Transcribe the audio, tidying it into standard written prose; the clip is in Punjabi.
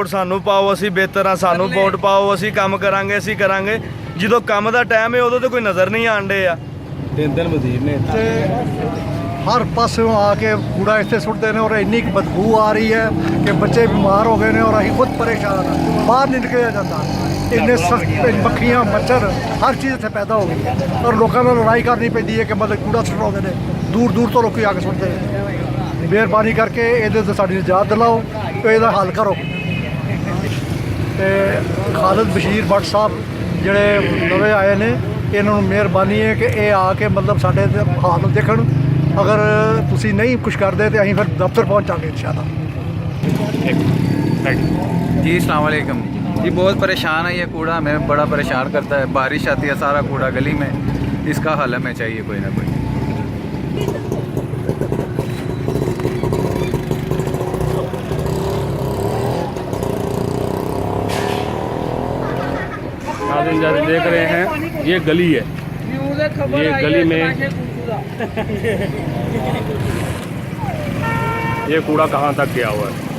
ਵੋਟ ਸਾਨੂੰ ਪਾਓ, ਅਸੀਂ ਬਿਹਤਰ ਆ, ਸਾਨੂੰ ਵੋਟ ਪਾਓ, ਅਸੀਂ ਕੰਮ ਕਰਾਂਗੇ, ਅਸੀਂ ਕਰਾਂਗੇ। ਜਦੋਂ ਕੰਮ ਦਾ ਟਾਈਮ ਹੈ ਉਦੋਂ ਤਾਂ ਕੋਈ ਨਜ਼ਰ ਨਹੀਂ ਆਉਂਦੇ ਆ। ਦਿਨ ਵਜ਼ੀਰ ਨੇ ਤੇ ਹਰ ਪਾਸਿਓਂ ਆ ਕੇ ਕੂੜਾ ਇੱਥੇ ਸੁੱਟਦੇ ਨੇ ਔਰ ਇੰਨੀ ਕੁ ਬਦਬੂ ਆ ਰਹੀ ਹੈ ਕਿ ਬੱਚੇ ਬਿਮਾਰ ਹੋ ਗਏ ਨੇ ਔਰ ਅਸੀਂ ਖੁਦ ਪਰੇਸ਼ਾਨ ਹਾਂ। ਬਾਹਰ ਨਹੀਂ ਨਿਕਲਿਆ ਜਾਂਦਾ, ਇੰਨੇ ਮੱਖੀਆਂ ਮੱਛਰ ਹਰ ਚੀਜ਼ ਇੱਥੇ ਪੈਦਾ ਹੋ ਗਈ ਹੈ ਔਰ ਲੋਕਾਂ ਨਾਲ ਲੜਾਈ ਕਰਨੀ ਪੈਂਦੀ ਹੈ ਕਿ ਮਤਲਬ ਕੂੜਾ ਸੁੱਟਾਉਂਦੇ ਨੇ, ਦੂਰ ਦੂਰ ਤੋਂ ਲੋਕੀ ਆ ਕੇ ਸੁੱਟਦੇ ਨੇ। ਮਿਹਰਬਾਨੀ ਕਰਕੇ ਇਹਦੇ ਤੋਂ ਸਾਡੀ ਨਿਜਾਤ ਦਿਲਾਓ ਤੇ ਇਹਦਾ ਹੱਲ ਕਰੋ। ਤੇ ਖਾਲਿਦ ਬਸ਼ੀਰ ਬੱਟ ਸਾਹਿਬ ਜਿਹੜੇ ਨਵੇਂ ਆਏ ਨੇ, ਇਹਨਾਂ ਨੂੰ ਮਿਹਰਬਾਨੀ ਹੈ ਕਿ ਇਹ ਆ ਕੇ ਮਤਲਬ ਸਾਡੇ ਹਾਲ ਨੂੰ ਦੇਖਣ। अगर तुसी नहीं कुछ करते तो अं फिर दफ्तर पहुँचांगे इंशाल्लाह। जी अस्सलाम वालेकुम जी। बहुत परेशान है ये कूड़ा, हमें बड़ा परेशान करता है। बारिश आती है, सारा कूड़ा गली में, इसका हल हमें चाहिए कोई ना कोई। देख रहे हैं ये गली है, ये गली में ये कूड़ा कहाँ तक गया हुआ है।